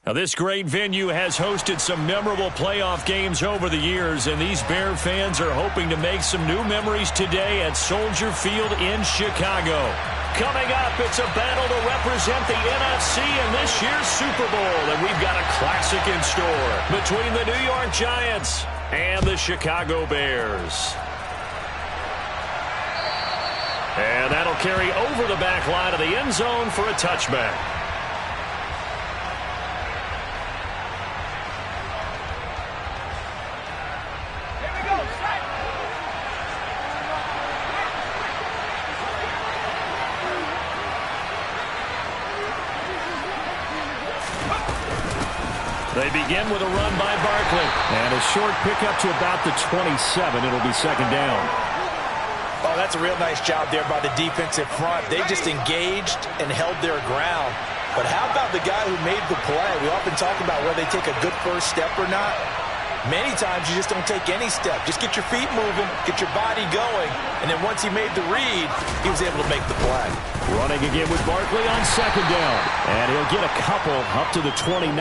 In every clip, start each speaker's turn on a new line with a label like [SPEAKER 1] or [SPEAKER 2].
[SPEAKER 1] Now, this great venue has hosted some memorable playoff games over the years, and these Bear fans are hoping to make some new memories today at Soldier Field in Chicago. Coming up, it's a battle to represent the NFC in this year's Super Bowl, and we've got a classic in store between the New York Giants and the Chicago Bears. And that'll carry over the back line of the end zone for a touchback. They begin with a run by Barkley. And a short pickup to about the 27. It'll be second down.
[SPEAKER 2] Oh, that's a real nice job there by the defensive front. They just engaged and held their ground. But how about the guy who made the play? We often talk about whether they take a good first step or not. Many times you just don't take any step. Just get your feet moving, get your body going, and then once he made the read, he was able to make the play.
[SPEAKER 1] Running again with Barkley on second down. And he'll get a couple up to the 29.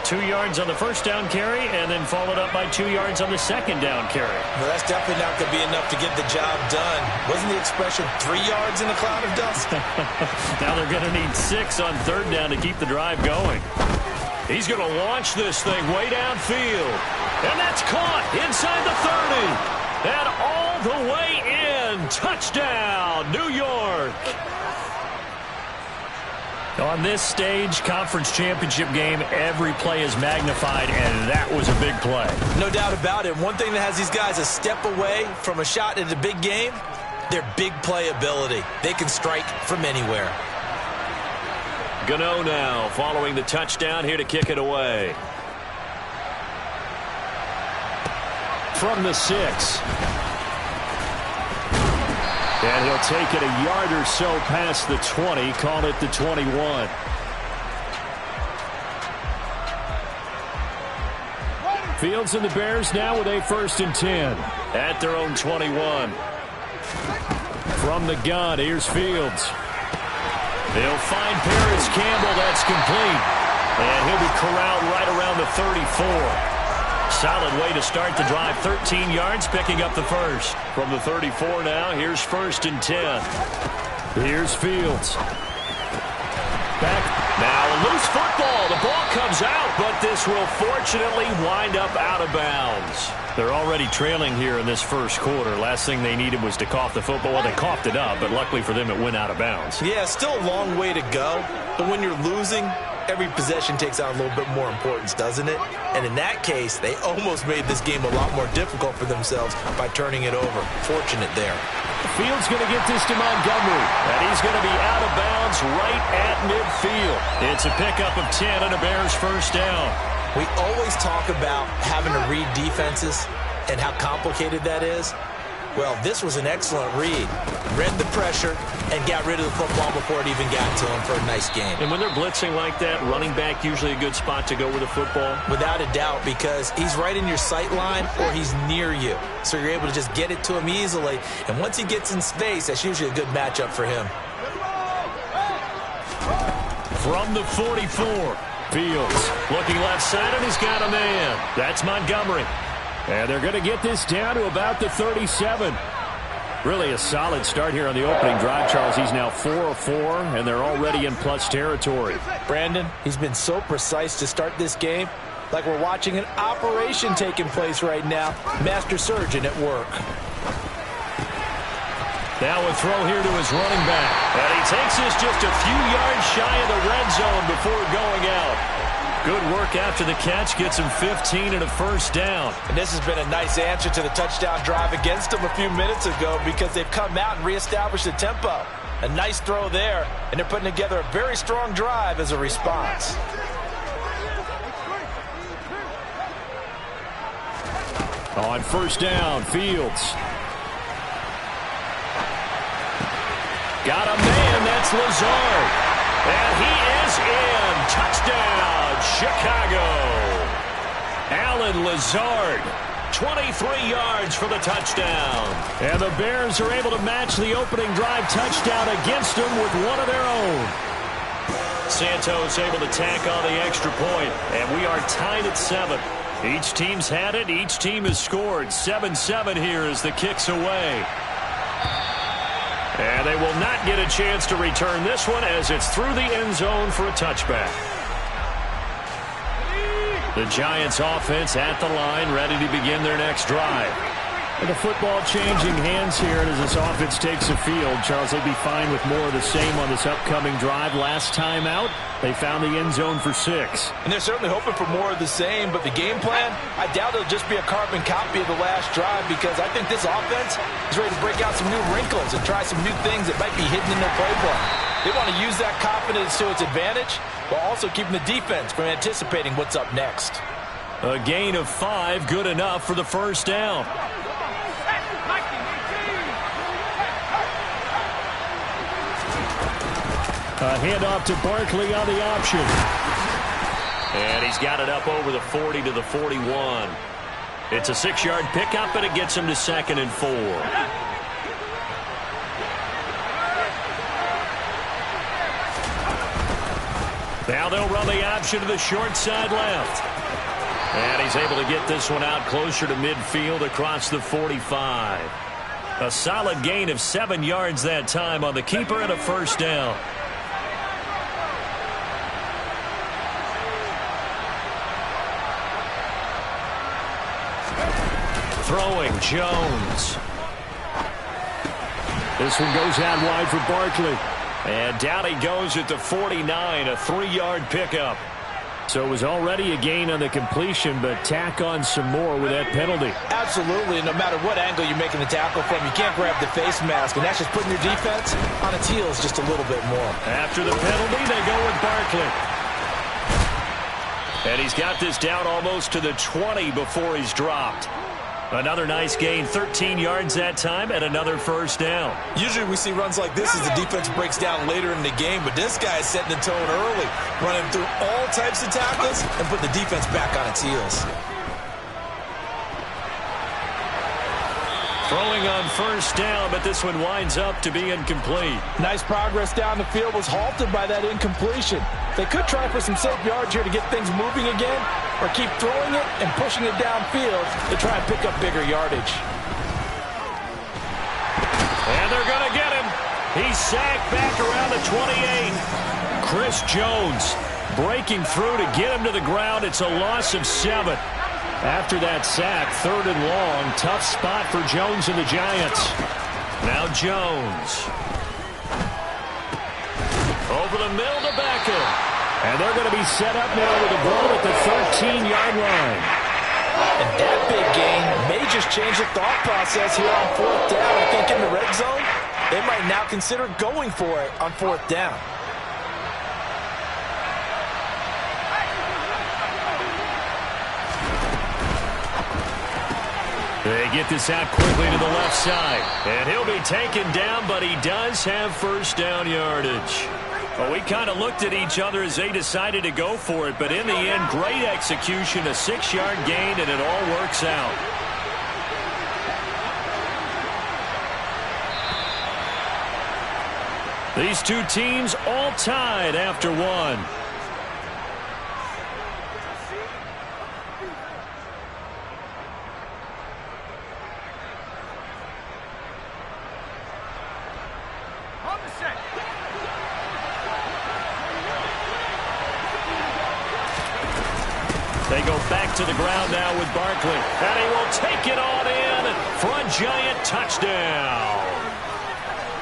[SPEAKER 1] 2 yards on the first down carry, and then followed up by 2 yards on the second down carry.
[SPEAKER 2] Well, that's definitely not going to be enough to get the job done. Wasn't the expression 3 yards in a cloud of dust?
[SPEAKER 1] Now they're going to need 6 on third down to keep the drive going. He's going to launch this thing way downfield. And that's caught inside the 30. And all the way in. Touchdown, New York. On this stage, conference championship game, every play is magnified, and that was a big play.
[SPEAKER 2] No doubt about it. One thing that has these guys a step away from a shot at a big game, their big play ability. They can strike from anywhere.
[SPEAKER 1] Gano now following the touchdown here to kick it away. From the 6. And he'll take it a yard or so past the 20, call it the 21. Fields and the Bears now with a 1st and 10 at their own 21. From the gun, here's Fields. They'll find Paris Campbell. That's complete. And he'll be corralled right around the 34. Solid way to start the drive. 13 yards, picking up the first. From the 34 now, here's 1st and 10. Here's Fields. Back. Now a loose football. The ball comes out, but this will fortunately wind up out of bounds. They're already trailing here in this first quarter. Last thing they needed was to cough the football. Well, they coughed it up, but luckily for them, it went out of bounds.
[SPEAKER 2] Yeah, still a long way to go. But when you're losing, every possession takes on a little bit more importance, doesn't it? And in that case, they almost made this game a lot more difficult for themselves by turning it over. Fortunate there.
[SPEAKER 1] Fields going to get this to Montgomery, and he's going to be out of bounds right at midfield. It's a pickup of 10 and a Bears first down.
[SPEAKER 2] We always talk about having to read defenses and how complicated that is. Well, this was an excellent read. Read the pressure and got rid of the football before it even got to him for a nice game.
[SPEAKER 1] And when they're blitzing like that, running back usually a good spot to go with the football?
[SPEAKER 2] Without a doubt, because he's right in your sight line or he's near you. So you're able to just get it to him easily. And once he gets in space, that's usually a good matchup for him.
[SPEAKER 1] From the 44, Fields looking left side, and he's got a man. That's Montgomery. And they're going to get this down to about the 37. Really a solid start here on the opening drive, Charles. He's now 4 of 4, and they're already in plus territory.
[SPEAKER 2] Brandon, he's been so precise to start this game, like we're watching an operation taking place right now. Master surgeon at work.
[SPEAKER 1] Now a throw here to his running back. And he takes this just a few yards shy of the red zone before going out. Good work after the catch. Gets him 15 and a first down.
[SPEAKER 2] And this has been a nice answer to the touchdown drive against them a few minutes ago because they've come out and reestablished the tempo. A nice throw there, and they're putting together a very strong drive as a response.
[SPEAKER 1] On first down, Fields. Got a man, that's Lazard. And he is in. Touchdown, Chicago. Alan Lazard, 23 yards for the touchdown. And the Bears are able to match the opening drive touchdown against them with one of their own. Santos able to tack on the extra point, and we are tied at 7. Each team's had it. Each team has scored. 7-7 here as the kick's away. And they will not get a chance to return this one as it's through the end zone for a touchback. The Giants offense at the line, ready to begin their next drive. And the football changing hands here as this offense takes the field. Charles, they'd be fine with more of the same on this upcoming drive. Last time out, they found the end zone for 6.
[SPEAKER 2] And they're certainly hoping for more of the same, but the game plan, I doubt it'll just be a carbon copy of the last drive, because I think this offense is ready to break out some new wrinkles and try some new things that might be hidden in their playbook. They want to use that confidence to its advantage, while also keeping the defense from anticipating what's up next.
[SPEAKER 1] A gain of 5, good enough for the first down. A handoff to Barkley on the option. And he's got it up over the 40 to the 41. It's a 6-yard pickup, and it gets him to 2nd and 4. Now they'll run the option to the short side left. And he's able to get this one out closer to midfield across the 45. A solid gain of 7 yards that time on the keeper and a first down. Throwing, Jones. This one goes out wide for Barkley. And down he goes at the 49, a 3-yard pickup. So it was already a gain on the completion, but tack on some more with that penalty.
[SPEAKER 2] Absolutely, no matter what angle you're making the tackle from, you can't grab the face mask, and that's just putting your defense on its heels just a little bit more.
[SPEAKER 1] After the penalty, they go with Barkley. And he's got this down almost to the 20 before he's dropped. Another nice gain, 13 yards that time, and another first down.
[SPEAKER 2] Usually we see runs like this as the defense breaks down later in the game, but this guy is setting the tone early, running through all types of tackles and putting the defense back on its heels.
[SPEAKER 1] Throwing on first down, but this one winds up to be incomplete.
[SPEAKER 2] Nice progress down the field, was halted by that incompletion. They could try for some safe yards here to get things moving again, or keep throwing it and pushing it downfield to try and pick up bigger yardage.
[SPEAKER 1] And they're going to get him. He's sacked back around the 28. Chris Jones breaking through to get him to the ground. It's a loss of 7. After that sack, 3rd and long, tough spot for Jones and the Giants. Now Jones. Over the middle to Beckham. And they're going to be set up now with the ball at the 13-yard line.
[SPEAKER 2] And that big gain may just change the thought process here on 4th down. I think in the red zone, they might now consider going for it on 4th down.
[SPEAKER 1] They get this out quickly to the left side. And he'll be taken down, but he does have first down yardage. Well, we kind of looked at each other as they decided to go for it, but in the end, great execution, a 6-yard gain, and it all works out. These two teams all tied after one. They go back to the ground now with Barkley. And he will take it on in for a Giant touchdown.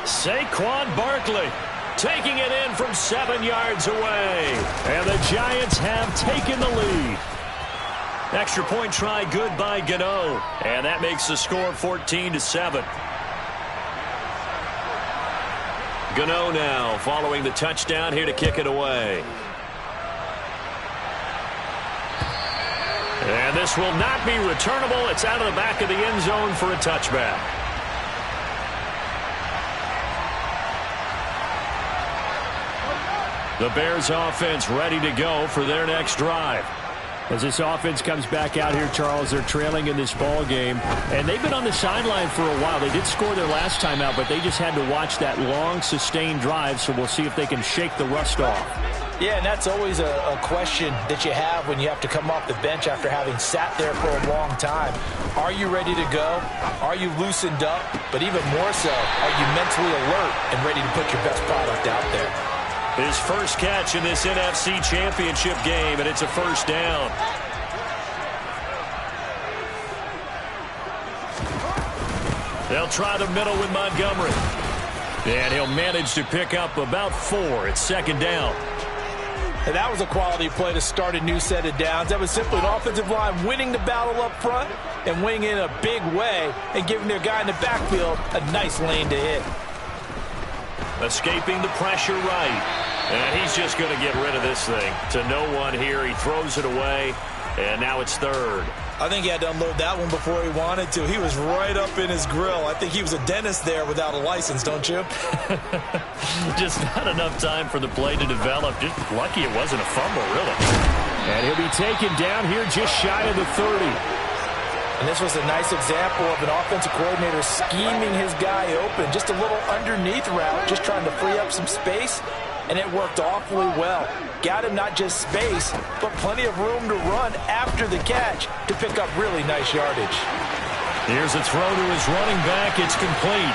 [SPEAKER 1] Saquon Barkley taking it in from 7 yards away. And the Giants have taken the lead. Extra point try good by Gano. And that makes the score 14-7. Gano now following the touchdown here to kick it away. And this will not be returnable. It's out of the back of the end zone for a touchback. The Bears offense ready to go for their next drive. As this offense comes back out here, Charles, they're trailing in this ball game. And they've been on the sideline for a while. They did score their last time out, but they just had to watch that long, sustained drive, so we'll see if they can shake the rust off.
[SPEAKER 2] Yeah, and that's always a question that you have when you have to come off the bench after having sat there for a long time. Are you ready to go? Are you loosened up? But even more so, are you mentally alert and ready to put your best product out there?
[SPEAKER 1] His first catch in this NFC Championship game, and it's a first down. They'll try the middle with Montgomery. And he'll manage to pick up about 4 at second down.
[SPEAKER 2] And that was a quality play to start a new set of downs. That was simply an offensive line winning the battle up front and winning in a big way and giving their guy in the backfield a nice lane to hit.
[SPEAKER 1] Escaping the pressure right. And he's just going to get rid of this thing. To no one here. He throws it away. And now it's third.
[SPEAKER 2] I think he had to unload that one before he wanted to. He was right up in his grill. I think he was a dentist there without a license, don't you?
[SPEAKER 1] Just not enough time for the play to develop. Just lucky it wasn't a fumble, really. And he'll be taken down here just shy of the 30.
[SPEAKER 2] And this was a nice example of an offensive coordinator scheming his guy open. Just a little underneath route, just trying to free up some space. And it worked awfully well. Got him not just space, but plenty of room to run after the catch to pick up really nice yardage.
[SPEAKER 1] Here's a throw to his running back. It's complete.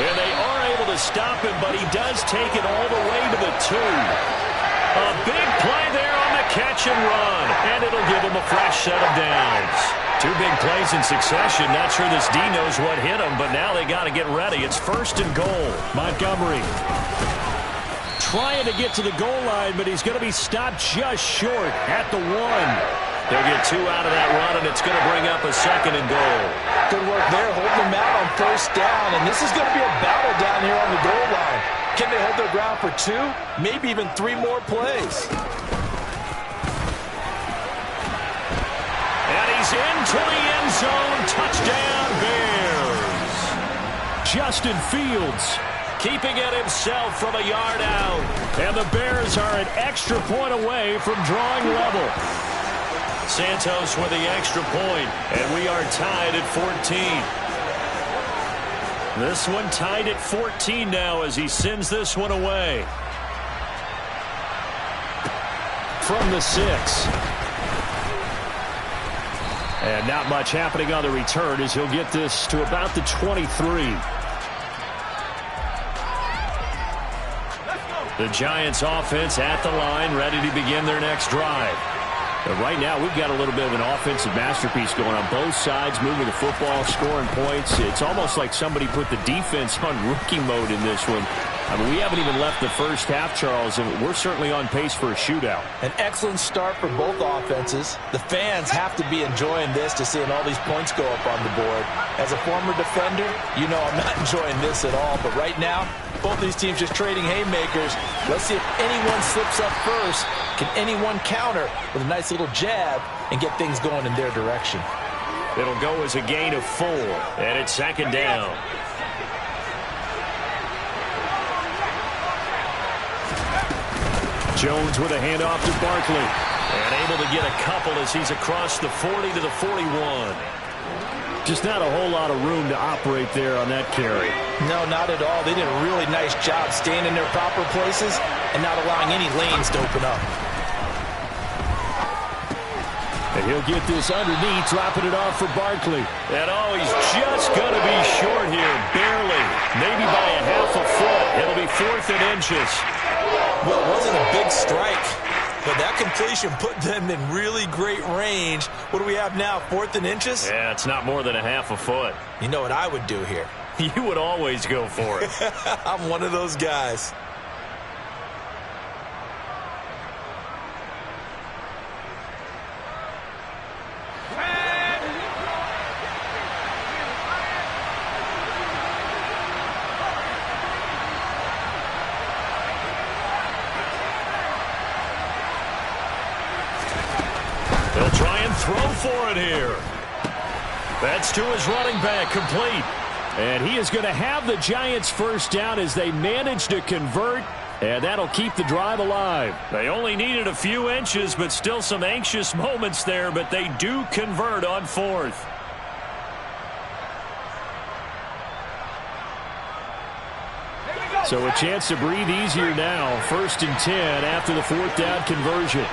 [SPEAKER 1] And they are able to stop him, but he does take it all the way to the 2. A big play there on the catch and run. And it'll give him a fresh set of downs. 2 big plays in succession. Not sure this D knows what hit him, but now they got to get ready. It's first and goal. Montgomery trying to get to the goal line, but he's going to be stopped just short at the 1. They'll get 2 out of that run, and it's going to bring up a second and goal.
[SPEAKER 2] Good work there, holding them out on first down, and this is going to be a battle down here on the goal line. Can they hold their ground for 2, maybe even 3 more plays?
[SPEAKER 1] And he's into the end zone. Touchdown, Bears. Justin Fields keeping it himself from a yard out. And the Bears are an extra point away from drawing level. Santos with the extra point, and we are tied at 14. This one tied at 14 now as he sends this one away. From the 6. And not much happening on the return as he'll get this to about the 23. The Giants offense at the line, ready to begin their next drive. But right now, we've got a little bit of an offensive masterpiece going on both sides, moving the football, scoring points. It's almost like somebody put the defense on rookie mode in this one. I mean, we haven't even left the first half, Charles, and we're certainly on pace for a shootout.
[SPEAKER 2] An excellent start for both offenses. The fans have to be enjoying this to seeing all these points go up on the board. As a former defender, you know I'm not enjoying this at all. But right now, both these teams just trading haymakers. Let's see if anyone slips up first. Can anyone counter with a nice little jab and get things going in their direction?
[SPEAKER 1] It'll go as a gain of 4, and it's second down. Jones with a handoff to Barkley. And able to get a couple as he's across the 40 to the 41. Just not a whole lot of room to operate there on that carry.
[SPEAKER 2] No, not at all. They did a really nice job staying in their proper places and not allowing any lanes to open up.
[SPEAKER 1] And he'll get this underneath, dropping it off for Barkley. And oh, he's just going to be short here, barely. Maybe by a half a foot. It'll be 4th and inches.
[SPEAKER 2] Well, it wasn't a big strike, but that completion put them in really great range. What do we have now, 4th and inches?
[SPEAKER 1] Yeah, it's not more than a half a foot.
[SPEAKER 2] You know what I would do here?
[SPEAKER 1] You would always go for it.
[SPEAKER 2] I'm one of those guys.
[SPEAKER 1] They'll try and throw for it here. That's to his running back, complete. And he is going to have the Giants first down as they manage to convert, and that'll keep the drive alive. They only needed a few inches, but still some anxious moments there, but they do convert on 4th. So a chance to breathe easier now. 1st and 10 after the 4th down conversion.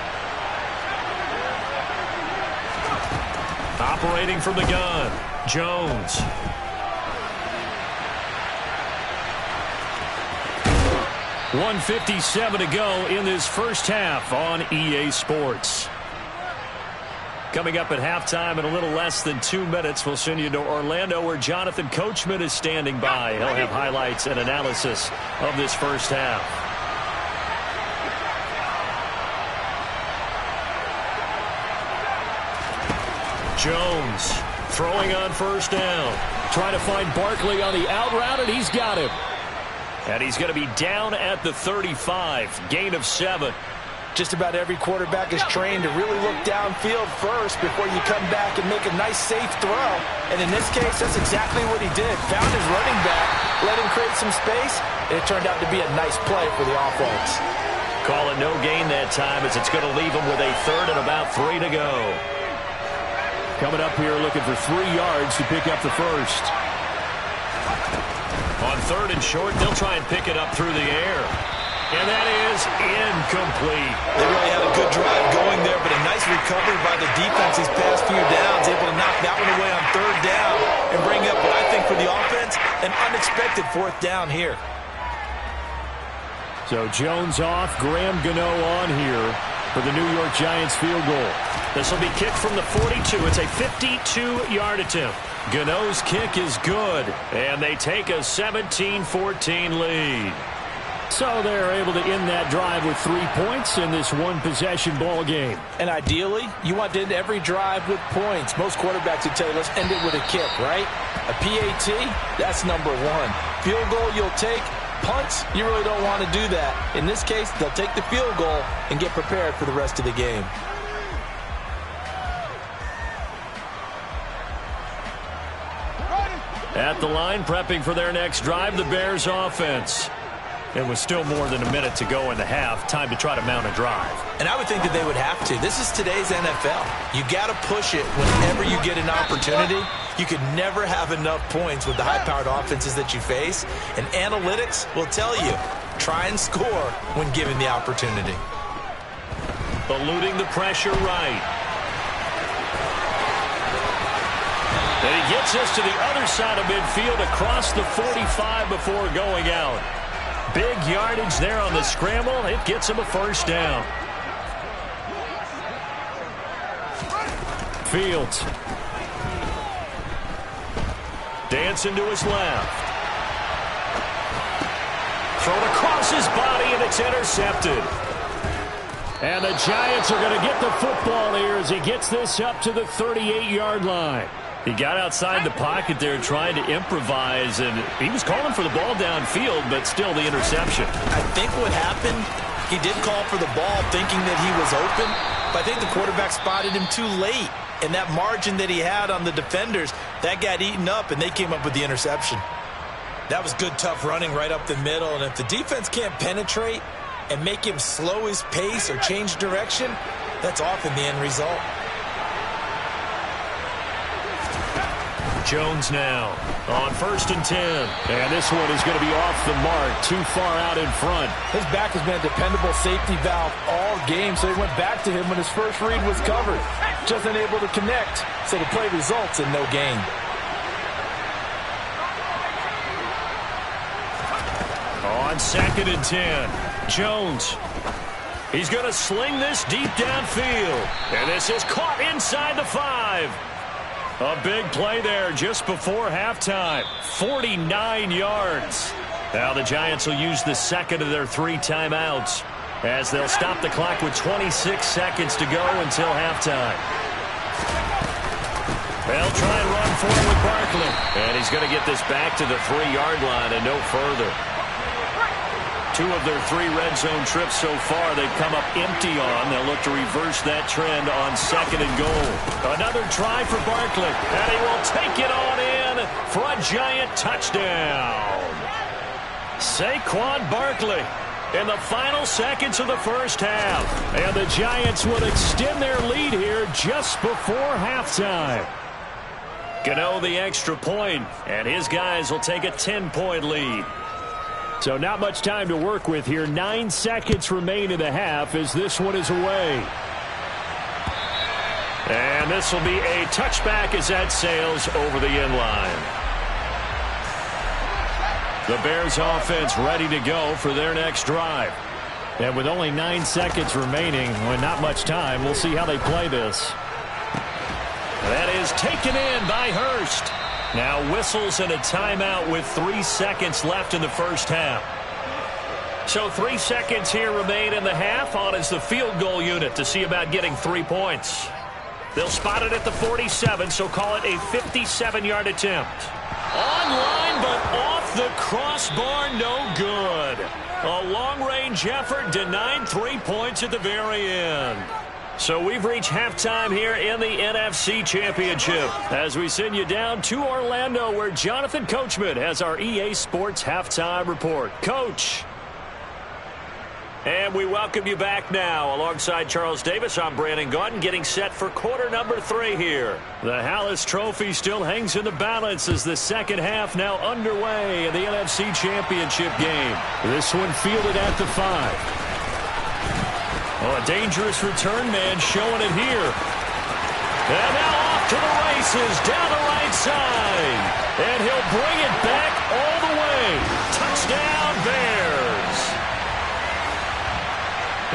[SPEAKER 1] Operating from the gun, Jones. .157 to go in this first half on EA Sports. Coming up at halftime in a little less than 2 minutes, we'll send you to Orlando where Jonathan Coachman is standing by. He'll have highlights and analysis of this first half. Jones throwing on 1st down. Trying to find Barkley on the out route, and he's got him. And he's going to be down at the 35. Gain of 7.
[SPEAKER 2] Just about every quarterback is trained to really look downfield first before you come back and make a nice, safe throw. And in this case, that's exactly what he did. Found his running back, let him create some space, and it turned out to be a nice play for the offense.
[SPEAKER 1] Call it no gain that time as it's going to leave him with a 3rd and about 3 to go. Coming up here looking for 3 yards to pick up the first. On 3rd and short, they'll try and pick it up through the air. And that is incomplete.
[SPEAKER 2] They really had a good drive going there, but a nice recovery by the defense these past few downs, able to knock that one away on 3rd down and bring up what I think for the offense, an unexpected 4th down here.
[SPEAKER 1] So Jones off, Graham Gano on here for the New York Giants field goal. This will be kicked from the 42. It's a 52-yard attempt. Gano's kick is good, and they take a 17-14 lead. So they're able to end that drive with 3 points in this one-possession ball game.
[SPEAKER 2] And ideally, you want to end every drive with points. Most quarterbacks would tell you, let's end it with a kick, right? A PAT, that's number 1. Field goal you'll take. Punts, you really don't want to do that. In this case, they'll take the field goal and get prepared for the rest of the game.
[SPEAKER 1] At the line, prepping for their next drive, the Bears offense. It was still more than a minute to go in the half. Time to try to mount a drive.
[SPEAKER 2] And I would think that they would have to. This is today's NFL. You got to push it whenever you get an opportunity. You could never have enough points with the high-powered offenses that you face. And analytics will tell you, try and score when given the opportunity.
[SPEAKER 1] Eluding the pressure right. And he gets us to the other side of midfield across the 45 before going out. Big yardage there on the scramble. It gets him a 1st down. Fields. Dancing to his left. Thrown across his body, and it's intercepted. And the Giants are going to get the football here as he gets this up to the 38-yard line. He got outside the pocket there trying to improvise, and he was calling for the ball downfield, but still the interception.
[SPEAKER 2] I think what happened, he did call for the ball thinking that he was open, but I think the quarterback spotted him too late. And that margin that he had on the defenders, that got eaten up, and they came up with the interception. That was good, tough running right up the middle, and if the defense can't penetrate and make him slow his pace or change direction, that's often the end result.
[SPEAKER 1] Jones now on 1st and 10. And this one is going to be off the mark, too far out in front.
[SPEAKER 2] His back has been a dependable safety valve all game, so he went back to him when his first read was covered. Just unable to connect, so the play results in no gain.
[SPEAKER 1] On 2nd and 10, Jones. He's going to sling this deep downfield. And this is caught inside the 5. A big play there just before halftime. 49 yards. Now the Giants will use the second of their 3 timeouts as they'll stop the clock with 26 seconds to go until halftime. They'll try and run forward with Barkley. And he's going to get this back to the 3-yard line and no further. 2 of their 3 red zone trips so far they've come up empty on. They'll look to reverse that trend on 2nd and goal. Another try for Barkley, and he will take it on in for a Giant touchdown. Saquon Barkley in the final seconds of the first half. And the Giants would extend their lead here just before halftime. Gano the extra point, and his guys will take a 10-point lead. So not much time to work with here. 9 seconds remain in the half as this one is away. And this will be a touchback as that sails over the end line. The Bears offense ready to go for their next drive. And with only 9 seconds remaining, with not much time, we'll see how they play this. That is taken in by Hurst. Now whistles and a timeout with 3 seconds left in the first half. So 3 seconds here remain in the half. On is the field goal unit to see about getting 3 points. They'll spot it at the 47, so call it a 57-yard attempt. Online, but off the crossbar, no good. A long-range effort denied 3 points at the very end. So we've reached halftime here in the NFC Championship as we send you down to Orlando where Jonathan Coachman has our EA Sports Halftime Report. Coach. And we welcome you back now. Alongside Charles Davis, I'm Brandon Gaudin getting set for quarter number 3 here. The Hallis Trophy still hangs in the balance as the second half now underway in the NFC Championship game. This one fielded at the 5. Oh, a dangerous return man showing it here. And now off to the races down the right side. And he'll bring it back all the way. Touchdown, Bears.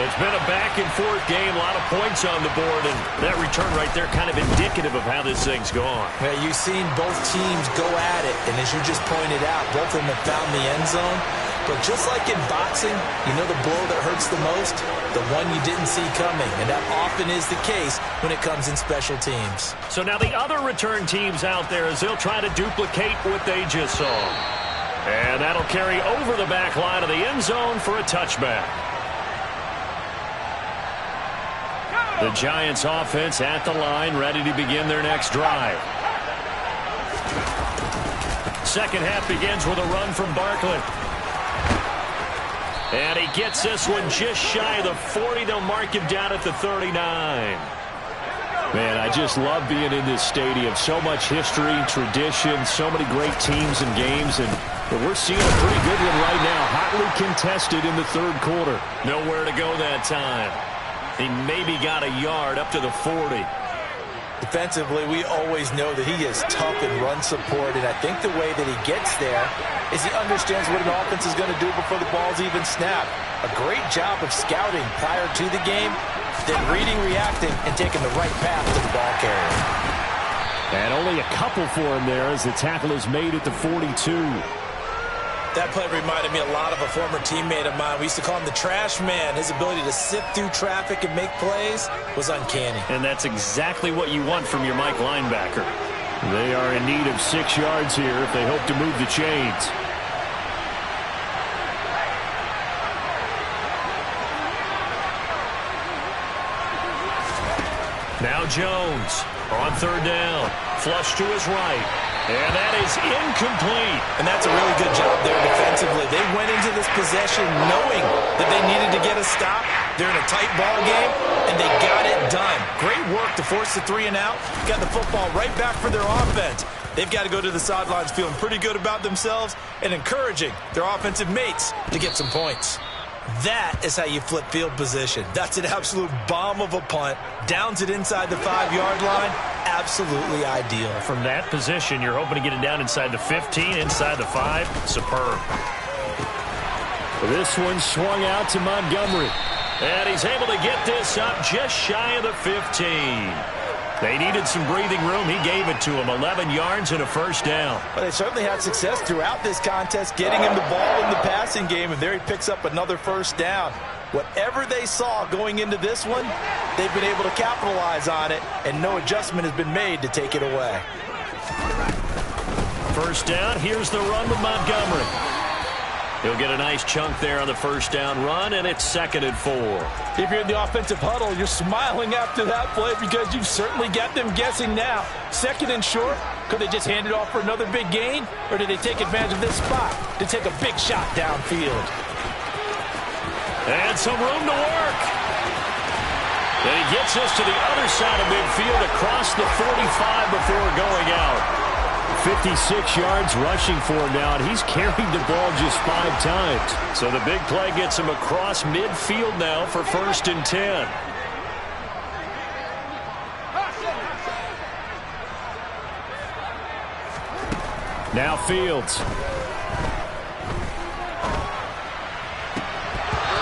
[SPEAKER 1] It's been a back-and-forth game, a lot of points on the board, and that return right there kind of indicative of how this thing's gone.
[SPEAKER 2] Yeah, you've seen both teams go at it, and as you just pointed out, both of them have found the end zone. But just like in boxing, you know the blow that hurts the most? The one you didn't see coming, and that often is the case when it comes in special teams.
[SPEAKER 1] So now the other return teams out there as they'll try to duplicate what they just saw. And that'll carry over the back line of the end zone for a touchback. The Giants offense at the line, ready to begin their next drive. Second half begins with a run from Barkley. And he gets this one just shy of the 40. They'll mark him down at the 39. Man, I just love being in this stadium. So much history, tradition, so many great teams and games. And we're seeing a pretty good one right now. Hotly contested in the third quarter. Nowhere to go that time. He maybe got a yard up to the 40.
[SPEAKER 2] Defensively, we always know that he is tough in run support, and I think the way that he gets there is he understands what an offense is going to do before the ball's even snapped. A great job of scouting prior to the game, then reading, reacting, and taking the right path to the ball carrier.
[SPEAKER 1] And only a couple for him there as the tackle is made at the 42.
[SPEAKER 2] That play reminded me a lot of a former teammate of mine. We used to call him the trash man. His ability to sift through traffic and make plays was uncanny.
[SPEAKER 1] And that's exactly what you want from your Mike linebacker. They are in need of 6 yards here if they hope to move the chains. Now Jones on third down. Flush to his right. And that is incomplete.
[SPEAKER 2] And that's a really good job there defensively. They went into this possession knowing that they needed to get a stop. They're in a tight ball game, and they got it done. Great work to force the 3 and out. Got the football right back for their offense. They've got to go to the sidelines feeling pretty good about themselves and encouraging their offensive mates to get some points. That is how you flip field position. That's an absolute bomb of a punt. Downs it inside the 5-yard line. Absolutely ideal.
[SPEAKER 1] From that position, you're hoping to get it down inside the 15, inside the 5. Superb. This one swung out to Montgomery. And he's able to get this up just shy of the 15. They needed some breathing room. He gave it to him. 11 yards and a first down.
[SPEAKER 2] Well, they certainly had success throughout this contest, getting him the ball in the passing game, and there he picks up another first down. Whatever they saw going into this one, they've been able to capitalize on it, and no adjustment has been made to take it away.
[SPEAKER 1] First down. Here's the run with Montgomery. He'll get a nice chunk there on the first down run, and it's 2nd and 4.
[SPEAKER 2] If you're in the offensive huddle, you're smiling after that play because you've certainly got them guessing now. 2nd and short, could they just hand it off for another big gain, or did they take advantage of this spot to take a big shot downfield?
[SPEAKER 1] And some room to work. And he gets us to the other side of midfield across the 45 before going out. 56 yards rushing for him now, and he's carried the ball just 5 times. So the big play gets him across midfield now for 1st and 10. Now Fields.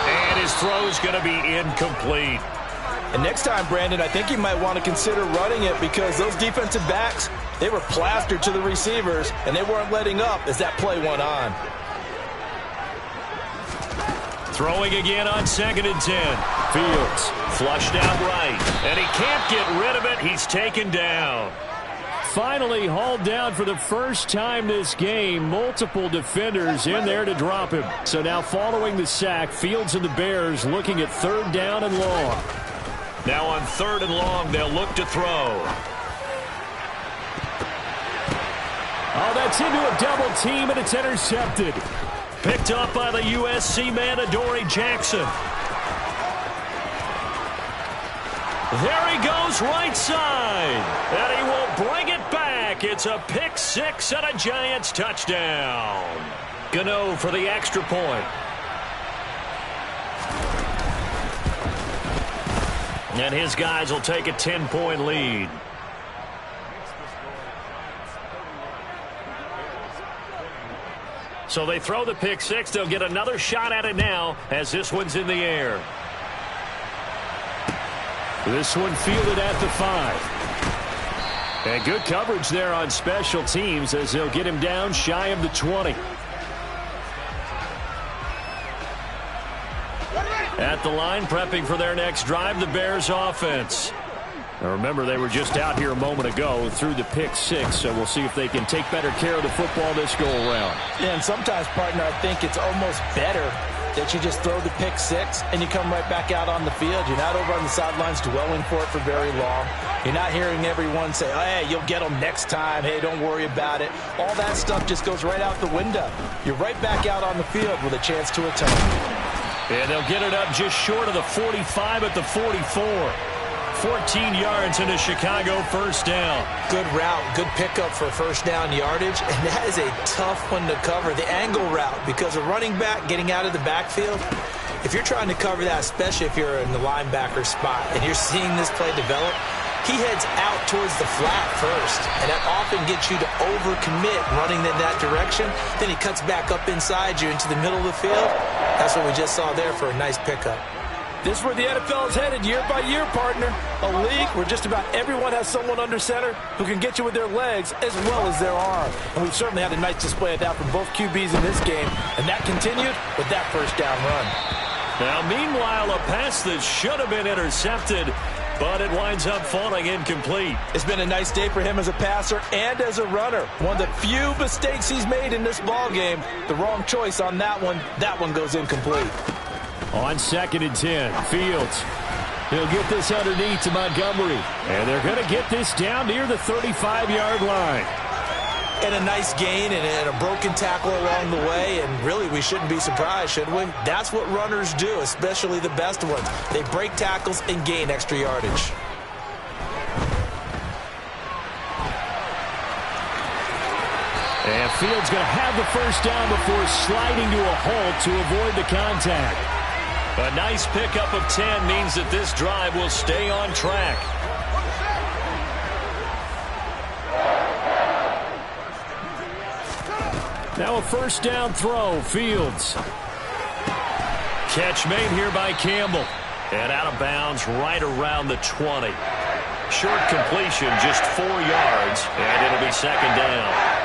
[SPEAKER 1] And his throw is going to be incomplete.
[SPEAKER 2] And next time, Brandon, I think you might want to consider running it because those defensive backs, they were plastered to the receivers, and they weren't letting up as that play went on.
[SPEAKER 1] Throwing again on 2nd and 10. Fields flushed out right, and he can't get rid of it. He's taken down. Finally hauled down for the first time this game. Multiple defenders in there to drop him. So now following the sack, Fields and the Bears looking at 3rd down and long. Now on 3rd and long, they'll look to throw. Oh, that's into a double team, and it's intercepted. Picked up by the USC man, Adoree Jackson. There he goes right side. And he will bring it back. It's a pick 6 and a Giants touchdown. Gano for the extra point. And his guys will take a 10-point lead. So they throw the pick 6. They'll get another shot at it now as this one's in the air. This one fielded at the 5. And good coverage there on special teams as they'll get him down shy of the 20. At the line, prepping for their next drive, the Bears offense. Now remember, they were just out here a moment ago through the pick 6, so we'll see if they can take better care of the football this go-around.
[SPEAKER 2] Yeah, and sometimes, partner, I think it's almost better that you just throw the pick 6 and you come right back out on the field. You're not over on the sidelines dwelling for it for very long. You're not hearing everyone say, oh, hey, you'll get them next time. Hey, don't worry about it. All that stuff just goes right out the window. You're right back out on the field with a chance to atone.
[SPEAKER 1] And they'll get it up just short of the 45 at the 44. 14 yards into Chicago, 1st down.
[SPEAKER 2] Good route, good pickup for 1st down yardage, and that is a tough one to cover, the angle route, because a running back getting out of the backfield, if you're trying to cover that, especially if you're in the linebacker spot and you're seeing this play develop, he heads out towards the flat first, and that often gets you to overcommit running in that direction. Then he cuts back up inside you into the middle of the field. That's what we just saw there for a nice pickup. This is where the NFL is headed year by year, partner. A league where just about everyone has someone under center who can get you with their legs as well as their arm. And we've certainly had a nice display of that from both QBs in this game, and that continued with that 1st down run.
[SPEAKER 1] Now, meanwhile, a pass that should have been intercepted, but it winds up falling incomplete.
[SPEAKER 2] It's been a nice day for him as a passer and as a runner. One of the few mistakes he's made in this ball game. The wrong choice on that one. That one goes incomplete.
[SPEAKER 1] On 2nd and 10, Fields. He'll get this underneath to Montgomery. And they're going to get this down near the 35-yard line.
[SPEAKER 2] And a nice gain and a broken tackle along the way. And really, we shouldn't be surprised, should we? That's what runners do, especially the best ones. They break tackles and gain extra yardage.
[SPEAKER 1] And Fields going to have the 1st down before sliding to a halt to avoid the contact. A nice pickup of 10 means that this drive will stay on track. Now a 1st down throw, Fields. Catch made here by Campbell. And out of bounds right around the 20. Short completion, just 4 yards, and it'll be 2nd down.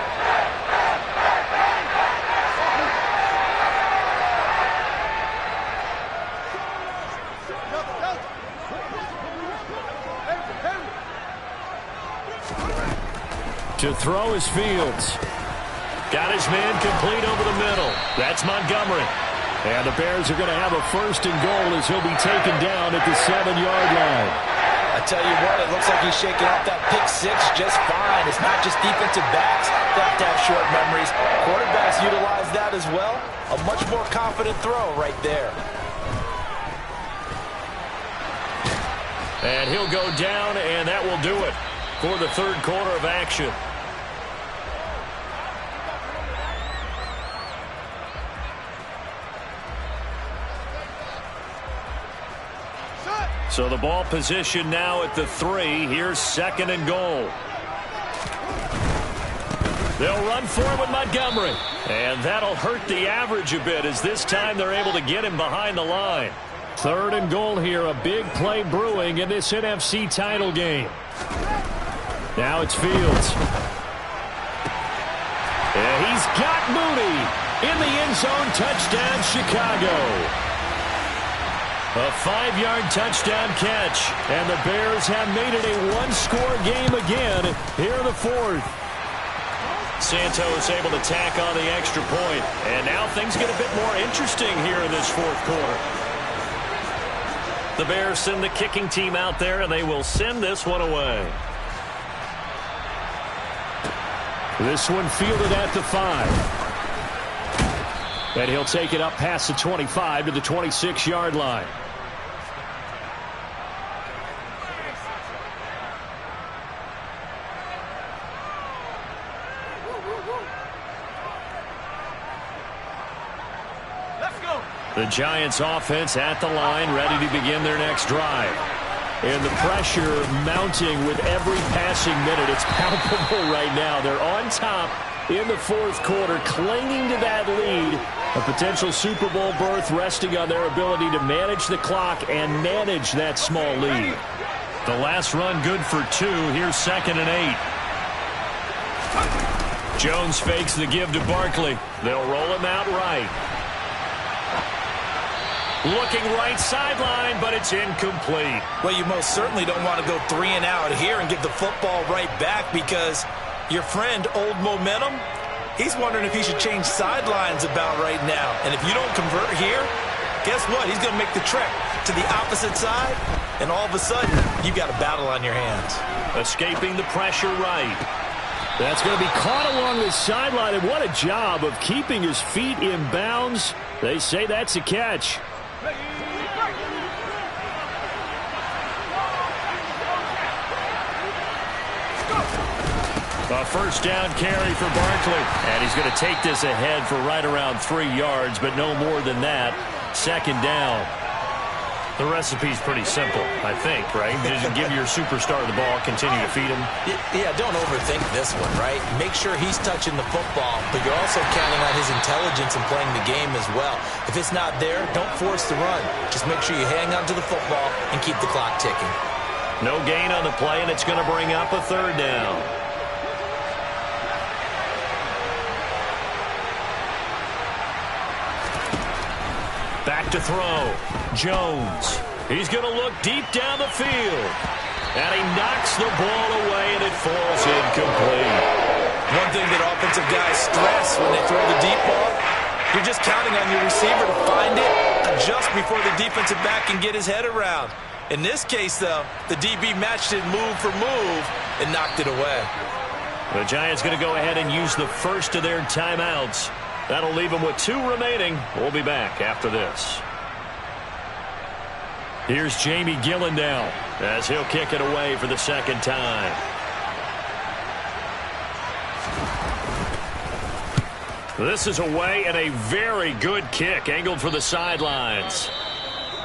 [SPEAKER 1] To throw is Fields. Got his man complete over the middle. That's Montgomery. And the Bears are going to have a 1st and goal as he'll be taken down at the 7-yard line.
[SPEAKER 2] I tell you what, it looks like he's shaking off that pick 6 just fine. It's not just defensive backs that have to have short memories. Quarterbacks utilize that as well. A much more confident throw right there.
[SPEAKER 1] And he'll go down, and that will do it for the 3rd quarter of action. So the ball position now at the 3. Here's 2nd and goal. They'll run for it with Montgomery. And that'll hurt the average a bit as this time they're able to get him behind the line. 3rd and goal here. A big play brewing in this NFC title game. Now it's Fields. And he's got Mooney in the end zone. Touchdown, Chicago. A 5-yard touchdown catch. And the Bears have made it a one-score game again here in the 4th. Santos able to tack on the extra point. And now things get a bit more interesting here in this 4th quarter. The Bears send the kicking team out there, and they will send this one away. This one fielded at the 5. And he'll take it up past the 25 to the 26-yard line. The Giants offense at the line, ready to begin their next drive. And the pressure mounting with every passing minute. It's palpable right now. They're on top in the 4th quarter, clinging to that lead. A potential Super Bowl berth resting on their ability to manage the clock and manage that small lead. The last run good for 2. Here's 2nd and 8. Jones fakes the give to Barkley. They'll roll him out right. Looking right sideline, but it's incomplete.
[SPEAKER 2] Well, you most certainly don't want to go 3 and out here and give the football right back because your friend, Old Momentum, he's wondering if he should change sidelines about right now. And if you don't convert here, guess what? He's going to make the trek to the opposite side, and all of a sudden, you've got a battle on your hands.
[SPEAKER 1] Escaping the pressure right. That's going to be caught along the sideline, and what a job of keeping his feet in bounds. They say that's a catch. A first down carry for Barkley. And he's going to take this ahead for right around 3 yards, but no more than that. 2nd down. The recipe's pretty simple, I think, right? Just give your superstar the ball, continue to feed him.
[SPEAKER 2] Yeah, don't overthink this one, right? Make sure he's touching the football, but you're also counting on his intelligence and playing the game as well. If it's not there, don't force the run. Just make sure you hang on to the football and keep the clock ticking.
[SPEAKER 1] No gain on the play, and it's going to bring up a 3rd down. Back to throw. Jones. He's going to look deep down the field. And he knocks the ball away, and it falls incomplete.
[SPEAKER 2] One thing that offensive guys stress when they throw the deep ball, you're just counting on your receiver to find it, adjust before the defensive back can get his head around. In this case, though, the DB matched it move for move and knocked it away.
[SPEAKER 1] The Giants going to go ahead and use the first of their timeouts. That'll leave them with 2 remaining. We'll be back after this. Here's Jamie Gillen now as he'll kick it away for the 2nd time. This is away and a very good kick angled for the sidelines.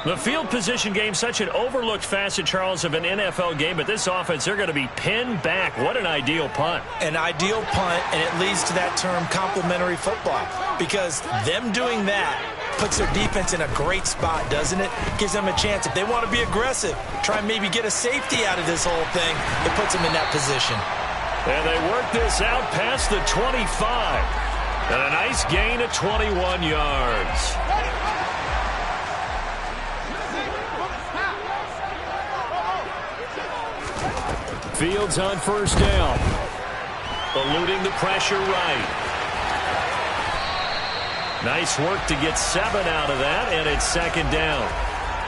[SPEAKER 1] The field position game, such an overlooked facet, Charles, of an NFL game, but this offense, they're going to be pinned back. What an ideal punt.
[SPEAKER 2] An ideal punt, and it leads to that term complementary football, because them doing that puts their defense in a great spot, doesn't it? Gives them a chance. If they want to be aggressive, try and maybe get a safety out of this whole thing, it puts them in that position.
[SPEAKER 1] And they work this out past the 25. And a nice gain of 21 yards. Fields on first down. Eluding the pressure right. Nice work to get 7 out of that, and it's 2nd down.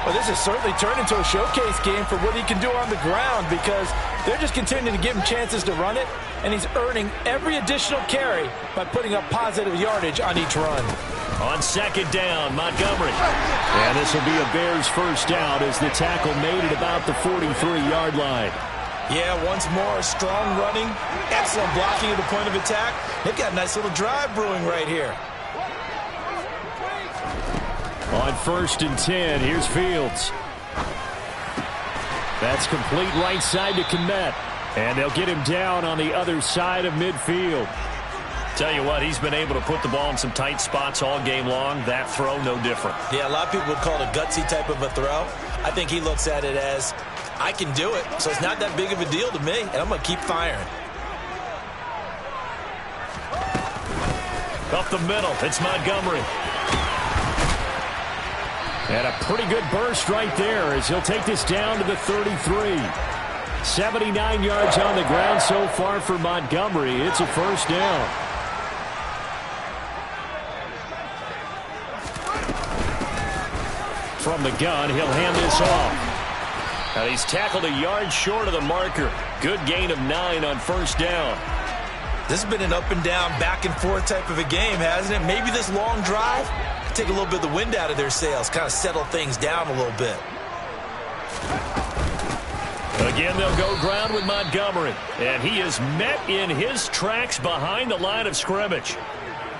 [SPEAKER 2] Well, this has certainly turned into a showcase game for what he can do on the ground, because they're just continuing to give him chances to run it, and he's earning every additional carry by putting up positive yardage on each run.
[SPEAKER 1] On 2nd down, Montgomery. And this will be a Bears first down as the tackle made at about the 43-yard line.
[SPEAKER 2] Yeah, once more, strong running, excellent blocking at the point of attack. They've got a nice little drive brewing right here.
[SPEAKER 1] On 1st and 10, here's Fields. That's complete right side to Kmet. And they'll get him down on the other side of midfield. Tell you what, he's been able to put the ball in some tight spots all game long. That throw, no different.
[SPEAKER 2] Yeah, a lot of people would call it a gutsy type of a throw. I think he looks at it as, I can do it, so it's not that big of a deal to me, and I'm going to keep firing.
[SPEAKER 1] Up the middle, it's Montgomery. And a pretty good burst right there as he'll take this down to the 33. 79 yards on the ground so far for Montgomery. It's a first down. From the gun, he'll hand this off. Now he's tackled a yard short of the marker. Good gain of 9 on first down.
[SPEAKER 2] This has been an up and down, back and forth type of a game, hasn't it? Maybe this long drive could take a little bit of the wind out of their sails, kind of settle things down a little bit.
[SPEAKER 1] Again, they'll go ground with Montgomery. And he is met in his tracks behind the line of scrimmage.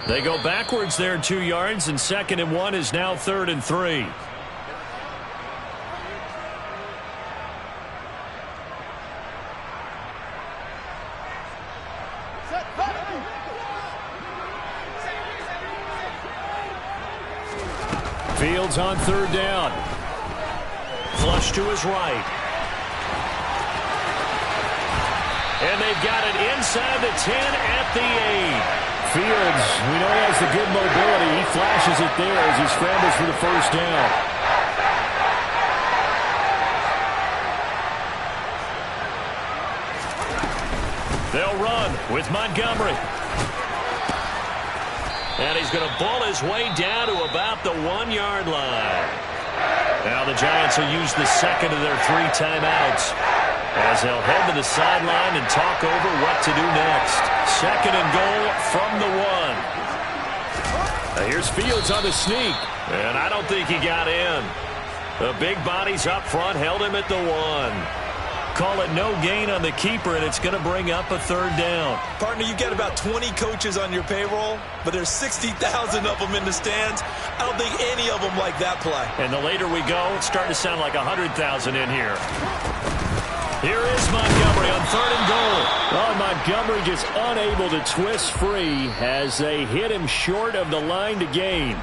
[SPEAKER 1] They go backwards there 2 yards, and 2nd and 1 is now 3rd and 3. Fields on 3rd down. Flush to his right. And they've got it inside the 10 at the 8. Fields, we know he has the good mobility. He flashes it there as he scrambles for the first down. They'll run with Montgomery. And he's going to ball his way down to about the 1-yard line. Now the Giants will use the second of their 3 timeouts as they'll head to the sideline and talk over what to do next. 2nd and goal from the 1. Now here's Fields on the sneak, and I don't think he got in. The big bodies up front held him at the 1. Call it no gain on the keeper, and it's going to bring up a 3rd down.
[SPEAKER 2] Partner, you've got about 20 coaches on your payroll, but there's 60,000 of them in the stands. I don't think any of them like that play.
[SPEAKER 1] And the later we go, it's starting to sound like 100,000 in here. Here is Montgomery on 3rd and goal. Oh, Montgomery just unable to twist free as they hit him short of the line to gain.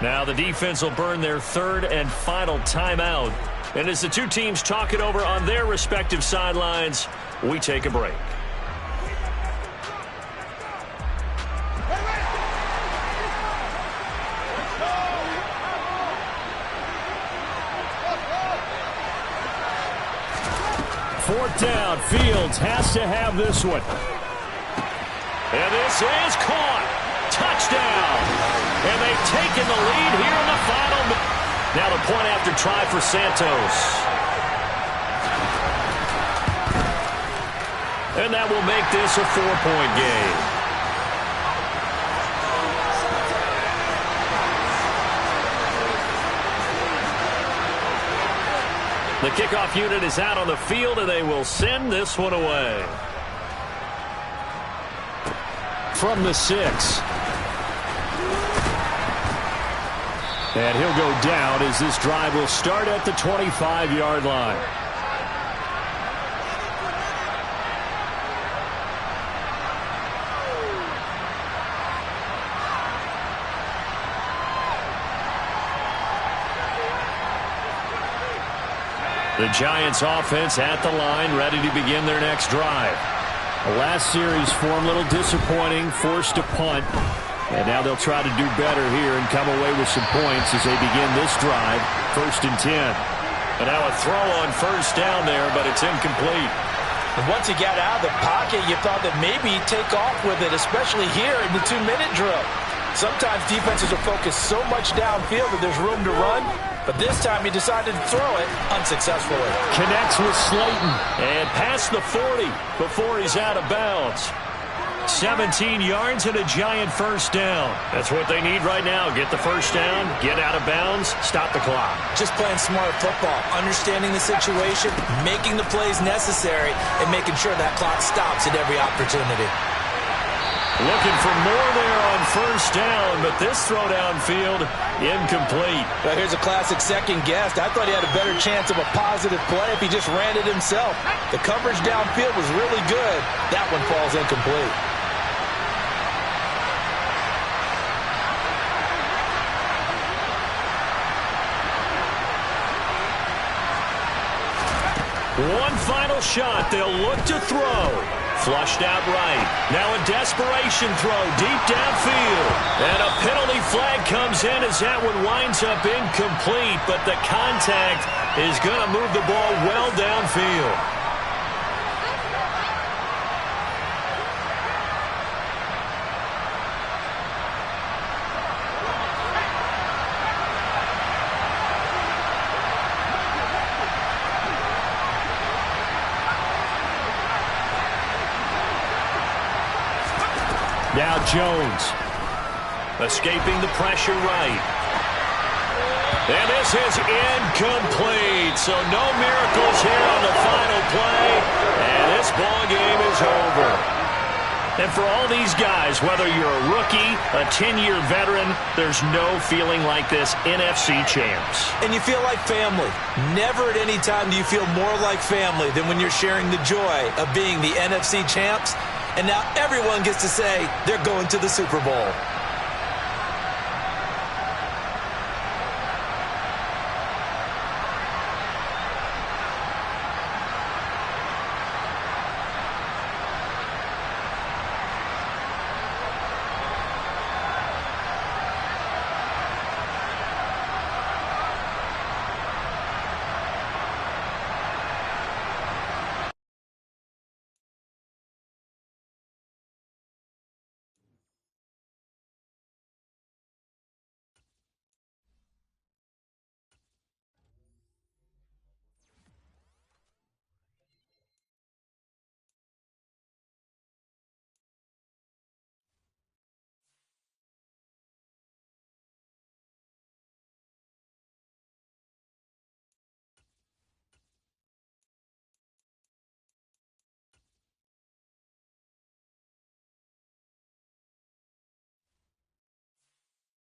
[SPEAKER 1] Now the defense will burn their 3rd and final timeout. And as the 2 teams talk it over on their respective sidelines, we take a break. Fourth down, Fields has to have this one. And this is caught. Touchdown. And they've taken the lead here in the final minute. Now the point after try for Santos. And that will make this a 4-point game. The kickoff unit is out on the field, and they will send this one away. From the 6. And he'll go down as this drive will start at the 25-yard line. The Giants offense at the line, ready to begin their next drive. The last series for them, a little disappointing, forced to punt. And now they'll try to do better here and come away with some points as they begin this drive. 1st and 10. And now a throw on first down there, but it's incomplete.
[SPEAKER 2] And once he got out of the pocket, you thought that maybe he'd take off with it, especially here in the 2-minute drill. Sometimes defenses are focused so much downfield that there's room to run. But this time he decided to throw it unsuccessfully.
[SPEAKER 1] Connects with Slayton and past the 40 before he's out of bounds. 17 yards and a Giant first down. That's what they need right now. Get the first down, get out of bounds, stop the clock.
[SPEAKER 2] Just playing smart football, understanding the situation, making the plays necessary, and making sure that clock stops at every opportunity.
[SPEAKER 1] Looking for more there on first down, but this throw downfield, incomplete.
[SPEAKER 2] Well, here's a classic second guess. I thought he had a better chance of a positive play if he just ran it himself. The coverage downfield was really good. That one falls incomplete.
[SPEAKER 1] One final shot. They'll look to throw. Flushed out right. Now a desperation throw deep downfield. And a penalty flag comes in as that one winds up incomplete, but the contact is going to move the ball well downfield. Now Jones, escaping the pressure right. And this is incomplete, so no miracles here on the final play, and this ball game is over. And for all these guys, whether you're a rookie, a 10-year veteran, there's no feeling like this NFC champs.
[SPEAKER 2] And you feel like family. Never at any time do you feel more like family than when you're sharing the joy of being the NFC champs. And now everyone gets to say they're going to the Super Bowl.